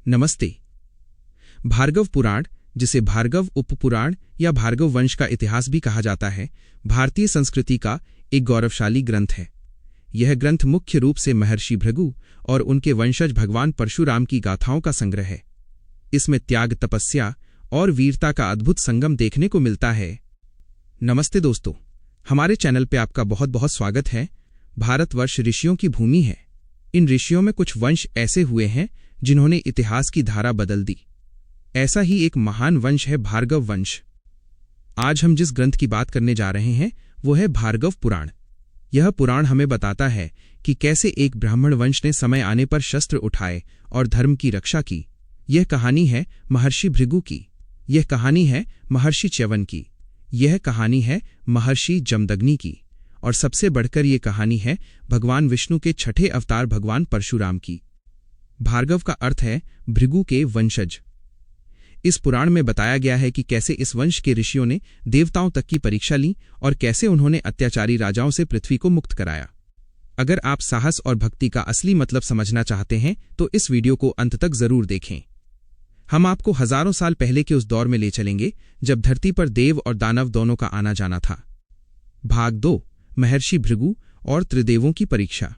नमस्ते। भार्गव पुराण, जिसे भार्गव उपपुराण या भार्गव वंश का इतिहास भी कहा जाता है, भारतीय संस्कृति का एक गौरवशाली ग्रंथ है। यह ग्रंथ मुख्य रूप से महर्षि भृगु और उनके वंशज भगवान परशुराम की गाथाओं का संग्रह है। इसमें त्याग, तपस्या और वीरता का अद्भुत संगम देखने को मिलता है। नमस्ते दोस्तों, हमारे चैनल पे आपका बहुत बहुत स्वागत है। भारतवर्ष ऋषियों की भूमि है। इन ऋषियों में कुछ वंश ऐसे हुए हैं जिन्होंने इतिहास की धारा बदल दी। ऐसा ही एक महान वंश है भार्गव वंश। आज हम जिस ग्रंथ की बात करने जा रहे हैं वो है भार्गव पुराण। यह पुराण हमें बताता है कि कैसे एक ब्राह्मण वंश ने समय आने पर शस्त्र उठाए और धर्म की रक्षा की। यह कहानी है महर्षि भृगु की। यह कहानी है महर्षि च्यवन की। यह कहानी है महर्षि जमदग्नि की। और सबसे बढ़कर ये कहानी है भगवान विष्णु के छठे अवतार भगवान परशुराम की। भार्गव का अर्थ है भृगु के वंशज। इस पुराण में बताया गया है कि कैसे इस वंश के ऋषियों ने देवताओं तक की परीक्षा ली और कैसे उन्होंने अत्याचारी राजाओं से पृथ्वी को मुक्त कराया। अगर आप साहस और भक्ति का असली मतलब समझना चाहते हैं तो इस वीडियो को अंत तक जरूर देखें। हम आपको हजारों साल पहले के उस दौर में ले चलेंगे जब धरती पर देव और दानव दोनों का आना जाना था। भाग 2, महर्षि भृगु और त्रिदेवों की परीक्षा।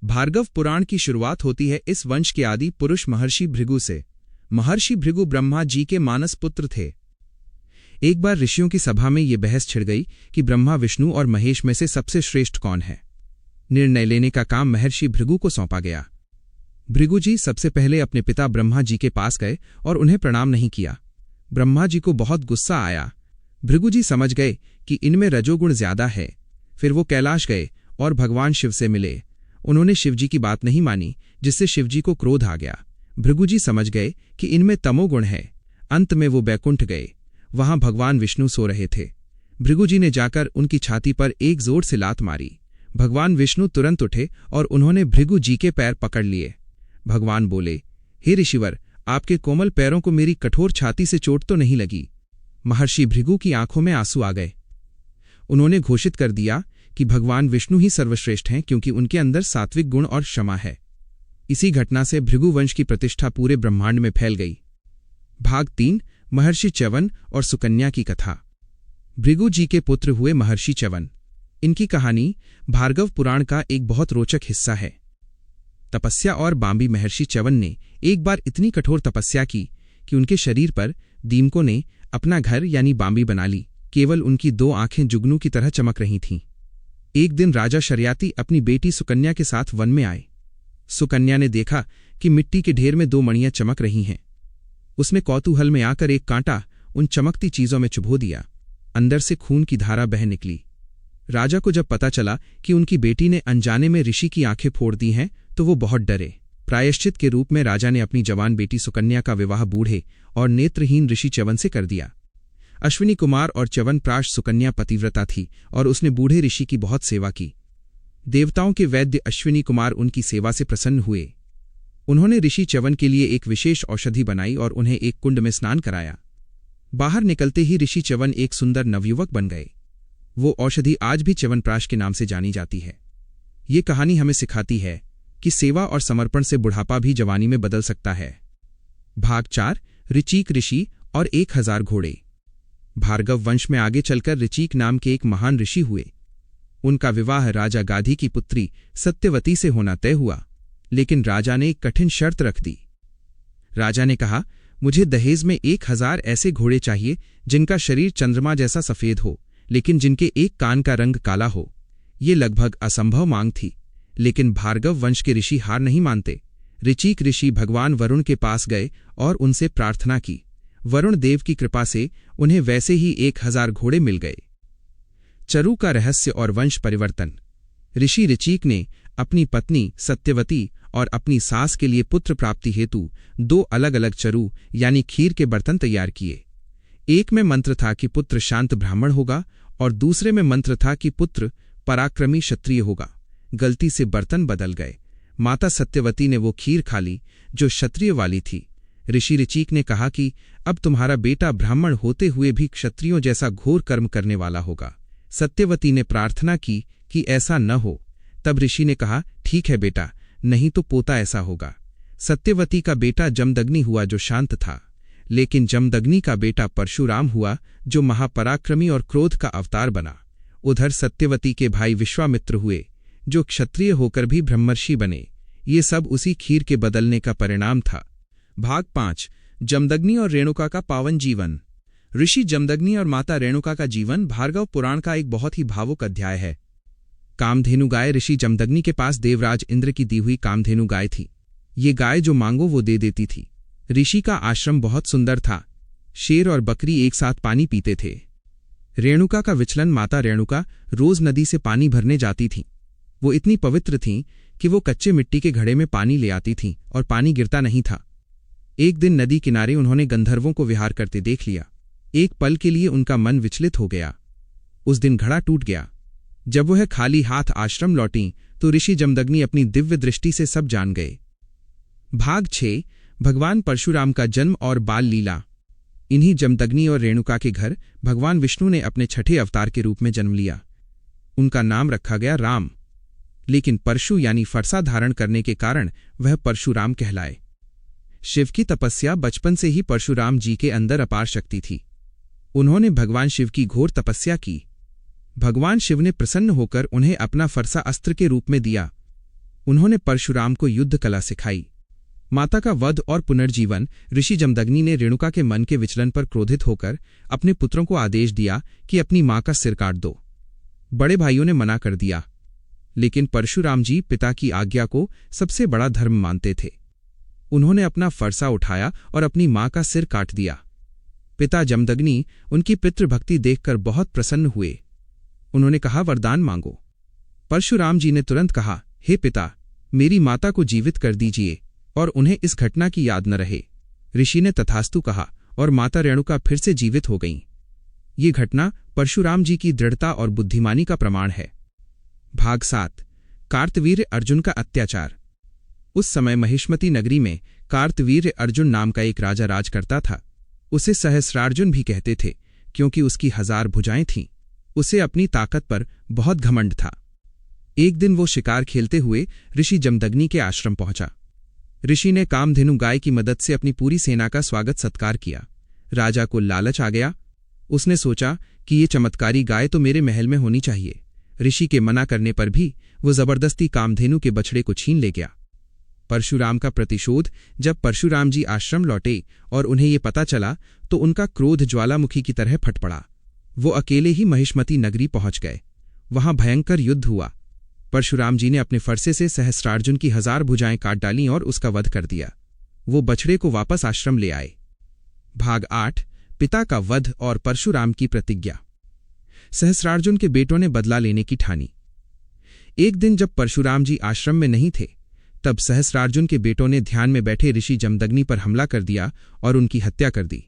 भार्गव पुराण की शुरुआत होती है इस वंश के आदि पुरुष महर्षि भृगु से। महर्षि भृगु ब्रह्मा जी के मानस पुत्र थे। एक बार ऋषियों की सभा में ये बहस छिड़ गई कि ब्रह्मा, विष्णु और महेश में से सबसे श्रेष्ठ कौन है। निर्णय लेने का काम महर्षि भृगु को सौंपा गया। भृगु जी सबसे पहले अपने पिता ब्रह्मा जी के पास गए और उन्हें प्रणाम नहीं किया। ब्रह्मा जी को बहुत गुस्सा आया। भृगु जी समझ गए कि इनमें रजोगुण ज्यादा है। फिर वो कैलाश गए और भगवान शिव से मिले। उन्होंने शिवजी की बात नहीं मानी, जिससे शिवजी को क्रोध आ गया। भृगु जी समझ गए कि इनमें तमोगुण है। अंत में वो बैकुंठ गए। वहां भगवान विष्णु सो रहे थे। भृगु जी ने जाकर उनकी छाती पर एक जोर से लात मारी। भगवान विष्णु तुरंत उठे और उन्होंने भृगु जी के पैर पकड़ लिए। भगवान बोले, हे ऋषिवर, आपके कोमल पैरों को मेरी कठोर छाती से चोट तो नहीं लगी। महर्षि भृगु की आंखों में आंसू आ गए। उन्होंने घोषित कर दिया कि भगवान विष्णु ही सर्वश्रेष्ठ हैं, क्योंकि उनके अंदर सात्विक गुण और क्षमा है। इसी घटना से भृगु वंश की प्रतिष्ठा पूरे ब्रह्मांड में फैल गई। भाग 3, महर्षि च्यवन और सुकन्या की कथा। भृगु जी के पुत्र हुए महर्षि च्यवन। इनकी कहानी भार्गव पुराण का एक बहुत रोचक हिस्सा है। तपस्या और बांबी महर्षि च्यवन ने एक बार इतनी कठोर तपस्या की कि उनके शरीर पर दीमकों ने अपना घर यानी बांबी बना ली। केवल उनकी 2 आंखें जुगनू की तरह चमक रही थीं। एक दिन राजा शर्याती अपनी बेटी सुकन्या के साथ वन में आए। सुकन्या ने देखा कि मिट्टी के ढेर में 2 मणियां चमक रही हैं। उसने कौतूहल में आकर एक कांटा उन चमकती चीजों में चुभो दिया। अंदर से खून की धारा बह निकली। राजा को जब पता चला कि उनकी बेटी ने अनजाने में ऋषि की आंखें फोड़ दी हैं तो वो बहुत डरे। प्रायश्चित के रूप में राजा ने अपनी जवान बेटी सुकन्या का विवाह बूढ़े और नेत्रहीन ऋषि च्यवन से कर दिया। अश्विनी कुमार और च्यवनप्राश सुकन्या पतिव्रता थी और उसने बूढ़े ऋषि की बहुत सेवा की। देवताओं के वैद्य अश्विनी कुमार उनकी सेवा से प्रसन्न हुए। उन्होंने ऋषि च्यवन के लिए एक विशेष औषधि बनाई और उन्हें एक कुंड में स्नान कराया। बाहर निकलते ही ऋषि च्यवन एक सुंदर नवयुवक बन गए। वो औषधि आज भी च्यवनप्राश के नाम से जानी जाती है। ये कहानी हमें सिखाती है कि सेवा और समर्पण से बुढ़ापा भी जवानी में बदल सकता है। भाग 4, ऋचीक ऋषि और 1000 घोड़े। भार्गव वंश में आगे चलकर ऋचीक नाम के एक महान ऋषि हुए। उनका विवाह राजा गाधी की पुत्री सत्यवती से होना तय हुआ, लेकिन राजा ने एक कठिन शर्त रख दी। राजा ने कहा, मुझे दहेज में 1000 ऐसे घोड़े चाहिए जिनका शरीर चंद्रमा जैसा सफेद हो, लेकिन जिनके एक कान का रंग काला हो। ये लगभग असंभव मांग थी, लेकिन भार्गव वंश के ऋषि हार नहीं मानते। ऋचीक ऋषि भगवान वरुण के पास गए और उनसे प्रार्थना की। वरुण देव की कृपा से उन्हें वैसे ही 1000 घोड़े मिल गए। चरु का रहस्य और वंश परिवर्तन। ऋषि ऋचीक ने अपनी पत्नी सत्यवती और अपनी सास के लिए पुत्र प्राप्ति हेतु 2 अलग अलग चरु यानी खीर के बर्तन तैयार किए। एक में मंत्र था कि पुत्र शांत ब्राह्मण होगा और दूसरे में मंत्र था कि पुत्र पराक्रमी क्षत्रिय होगा। गलती से बर्तन बदल गए। माता सत्यवती ने वो खीर खा ली जो क्षत्रिय वाली थी। ऋषि ऋचीक ने कहा कि अब तुम्हारा बेटा ब्राह्मण होते हुए भी क्षत्रियों जैसा घोर कर्म करने वाला होगा। सत्यवती ने प्रार्थना की कि ऐसा न हो। तब ऋषि ने कहा, ठीक है बेटा, नहीं तो पोता ऐसा होगा। सत्यवती का बेटा जमदग्नि हुआ जो शांत था, लेकिन जमदग्नि का बेटा परशुराम हुआ जो महापराक्रमी और क्रोध का अवतार बना। उधर सत्यवती के भाई विश्वामित्र हुए जो क्षत्रिय होकर भी ब्रह्मर्षि बने। ये सब उसी खीर के बदलने का परिणाम था। भाग 5 जमदग्नि और रेणुका का पावन जीवन। ऋषि जमदग्नि और माता रेणुका का जीवन भार्गव पुराण का एक बहुत ही भावुक अध्याय है। कामधेनु गाय ऋषि जमदग्नि के पास देवराज इंद्र की दी हुई कामधेनु गाय थी। ये गाय जो मांगो वो दे देती थी। ऋषि का आश्रम बहुत सुंदर था। शेर और बकरी एक साथ पानी पीते थे। रेणुका का विचलन माता रेणुका रोज नदी से पानी भरने जाती थीं। वो इतनी पवित्र थीं कि वो कच्चे मिट्टी के घड़े में पानी ले आती थीं और पानी गिरता नहीं था। एक दिन नदी किनारे उन्होंने गंधर्वों को विहार करते देख लिया। एक पल के लिए उनका मन विचलित हो गया। उस दिन घड़ा टूट गया। जब वह खाली हाथ आश्रम लौटीं तो ऋषि जमदग्नि अपनी दिव्य दृष्टि से सब जान गए। भाग 6 भगवान परशुराम का जन्म और बाल लीला। इन्हीं जमदग्नि और रेणुका के घर भगवान विष्णु ने अपने छठे अवतार के रूप में जन्म लिया। उनका नाम रखा गया राम, लेकिन परशु यानी फरसा धारण करने के कारण वह परशुराम कहलाए। शिव की तपस्या बचपन से ही परशुराम जी के अंदर अपार शक्ति थी। उन्होंने भगवान शिव की घोर तपस्या की। भगवान शिव ने प्रसन्न होकर उन्हें अपना फरसा अस्त्र के रूप में दिया। उन्होंने परशुराम को युद्ध कला सिखाई। माता का वध और पुनर्जीवन। ऋषि जमदग्नि ने रेणुका के मन के विचलन पर क्रोधित होकर अपने पुत्रों को आदेश दिया कि अपनी मां का सिर काट दो। बड़े भाइयों ने मना कर दिया, लेकिन परशुराम जी पिता की आज्ञा को सबसे बड़ा धर्म मानते थे। उन्होंने अपना फरसा उठाया और अपनी मां का सिर काट दिया। पिता जमदग्नि उनकी पितृभक्ति देखकर बहुत प्रसन्न हुए। उन्होंने कहा, वरदान मांगो। परशुराम जी ने तुरंत कहा, हे पिता, मेरी माता को जीवित कर दीजिए और उन्हें इस घटना की याद न रहे। ऋषि ने तथास्तु कहा और माता रेणुका फिर से जीवित हो गईं। ये घटना परशुराम जी की दृढ़ता और बुद्धिमानी का प्रमाण है। भाग 7 कार्तवीर्य अर्जुन का अत्याचार। उस समय महिष्मती नगरी में कार्तवीर्य अर्जुन नाम का एक राजा राज करता था। उसे सहस्रार्जुन भी कहते थे क्योंकि उसकी 1000 भुजाएं थीं। उसे अपनी ताकत पर बहुत घमंड था। एक दिन वो शिकार खेलते हुए ऋषि जमदग्नि के आश्रम पहुंचा। ऋषि ने कामधेनु गाय की मदद से अपनी पूरी सेना का स्वागत सत्कार किया। राजा को लालच आ गया। उसने सोचा कि ये चमत्कारी गाय तो मेरे महल में होनी चाहिए। ऋषि के मना करने पर भी वो जबरदस्ती कामधेनु के बछड़े को छीन ले गया। परशुराम का प्रतिशोध। जब परशुराम जी आश्रम लौटे और उन्हें ये पता चला तो उनका क्रोध ज्वालामुखी की तरह फट पड़ा। वो अकेले ही महिष्मती नगरी पहुंच गए। वहां भयंकर युद्ध हुआ। परशुराम जी ने अपने फरसे से सहस्रार्जुन की 1000 भुजाएं काट डालीं और उसका वध कर दिया। वो बछड़े को वापस आश्रम ले आए। भाग 8 पिता का वध और परशुराम की प्रतिज्ञा। सहस्रार्जुन के बेटों ने बदला लेने की ठानी। एक दिन जब परशुराम जी आश्रम में नहीं थे तब सहस्रार्जुन के बेटों ने ध्यान में बैठे ऋषि जमदग्नि पर हमला कर दिया और उनकी हत्या कर दी।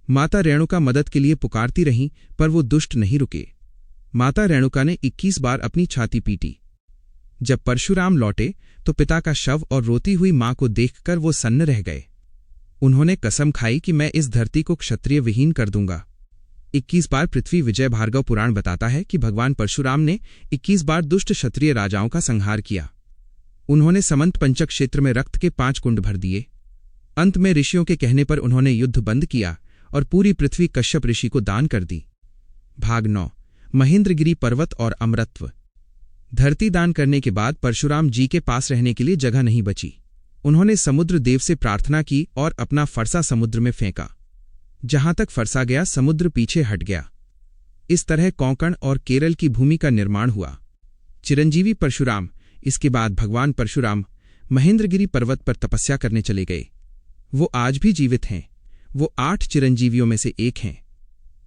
माता रेणुका मदद के लिए पुकारती रहीं पर वो दुष्ट नहीं रुके। माता रेणुका ने 21 बार अपनी छाती पीटी। जब परशुराम लौटे तो पिता का शव और रोती हुई मां को देखकर वो सन्न रह गए। उन्होंने कसम खाई कि मैं इस धरती को क्षत्रिय विहीन कर दूंगा। 21 बार पृथ्वी विजय। भार्गव पुराण बताता है कि भगवान परशुराम ने 21 बार दुष्ट क्षत्रिय राजाओं का संहार किया। उन्होंने समंत पंचक क्षेत्र में रक्त के 5 कुंड भर दिए। अंत में ऋषियों के कहने पर उन्होंने युद्ध बंद किया और पूरी पृथ्वी कश्यप ऋषि को दान कर दी। भाग 9 महेंद्रगिरी पर्वत और अमरत्व। धरती दान करने के बाद परशुराम जी के पास रहने के लिए जगह नहीं बची। उन्होंने समुद्र देव से प्रार्थना की और अपना फरसा समुद्र में फेंका। जहां तक फरसा गया समुद्र पीछे हट गया। इस तरह कोंकण और केरल की भूमि का निर्माण हुआ। चिरंजीवी परशुराम। इसके बाद भगवान परशुराम महेंद्रगिरी पर्वत पर तपस्या करने चले गए। वो आज भी जीवित हैं। वो 8 चिरंजीवियों में से एक हैं।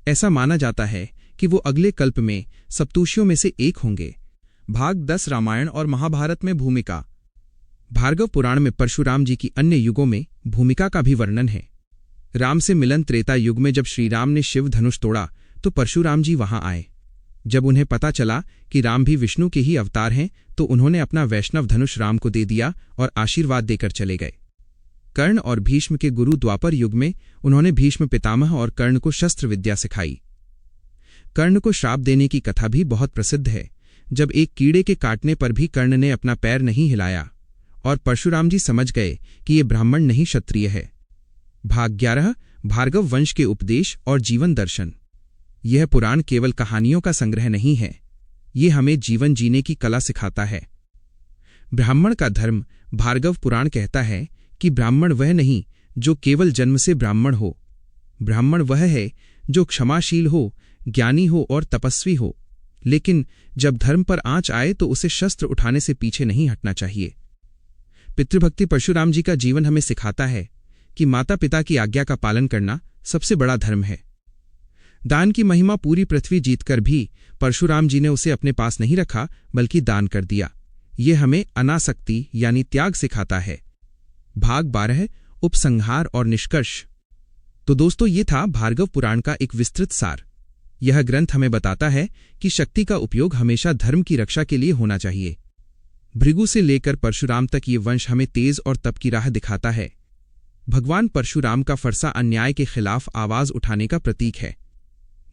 ऐसा माना जाता है कि वो अगले कल्प में सप्तऋषियों में से एक होंगे। भाग 10 रामायण और महाभारत में भूमिका। भार्गव पुराण में परशुराम जी की अन्य युगों में भूमिका का भी वर्णन है। राम से मिलन त्रेता युग में जब श्रीराम ने शिव धनुष तोड़ा तो परशुराम जी वहां आए। जब उन्हें पता चला कि राम भी विष्णु के ही अवतार हैं तो उन्होंने अपना वैष्णव धनुष राम को दे दिया और आशीर्वाद देकर चले गए। कर्ण और भीष्म के गुरु द्वापर युग में उन्होंने भीष्म पितामह और कर्ण को शस्त्र विद्या सिखाई। कर्ण को श्राप देने की कथा भी बहुत प्रसिद्ध है। जब एक कीड़े के काटने पर भी कर्ण ने अपना पैर नहीं हिलाया और परशुराम जी समझ गए कि ये ब्राह्मण नहीं क्षत्रिय है। भाग 11 भार्गव वंश के उपदेश और जीवन दर्शन। यह पुराण केवल कहानियों का संग्रह नहीं है, ये हमें जीवन जीने की कला सिखाता है। ब्राह्मण का धर्म। भार्गव पुराण कहता है कि ब्राह्मण वह नहीं जो केवल जन्म से ब्राह्मण हो। ब्राह्मण वह है जो क्षमाशील हो, ज्ञानी हो और तपस्वी हो, लेकिन जब धर्म पर आंच आए तो उसे शस्त्र उठाने से पीछे नहीं हटना चाहिए। पितृभक्ति। परशुराम जी का जीवन हमें सिखाता है कि माता पिता की आज्ञा का पालन करना सबसे बड़ा धर्म है। दान की महिमा पूरी पृथ्वी जीतकर भी परशुराम जी ने उसे अपने पास नहीं रखा, बल्कि दान कर दिया। ये हमें अनासक्ति यानी त्याग सिखाता है। भाग 12 उपसंहार और निष्कर्ष। तो दोस्तों, ये था भार्गव पुराण का एक विस्तृत सार। यह ग्रंथ हमें बताता है कि शक्ति का उपयोग हमेशा धर्म की रक्षा के लिए होना चाहिए। भृगु से लेकर परशुराम तक ये वंश हमें तेज और तप की राह दिखाता है। भगवान परशुराम का फरसा अन्याय के खिलाफ आवाज उठाने का प्रतीक है।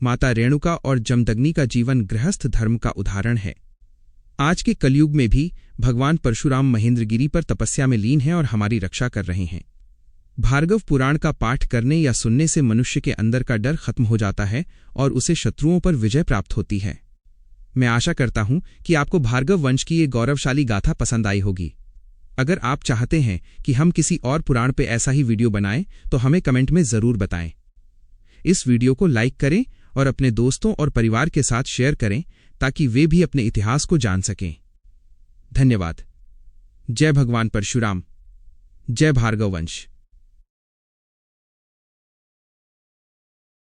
माता रेणुका और जमदग्नि का जीवन गृहस्थ धर्म का उदाहरण है। आज के कलयुग में भी भगवान परशुराम महेंद्रगिरी पर तपस्या में लीन हैं और हमारी रक्षा कर रहे हैं। भार्गव पुराण का पाठ करने या सुनने से मनुष्य के अंदर का डर खत्म हो जाता है और उसे शत्रुओं पर विजय प्राप्त होती है। मैं आशा करता हूं कि आपको भार्गव वंश की ये गौरवशाली गाथा पसंद आई होगी। अगर आप चाहते हैं कि हम किसी और पुराण पे ऐसा ही वीडियो बनाएं तो हमें कमेंट में जरूर बताएं। इस वीडियो को लाइक करें और अपने दोस्तों और परिवार के साथ शेयर करें ताकि वे भी अपने इतिहास को जान सकें। धन्यवाद। जय भगवान परशुराम। जय भार्गव वंश।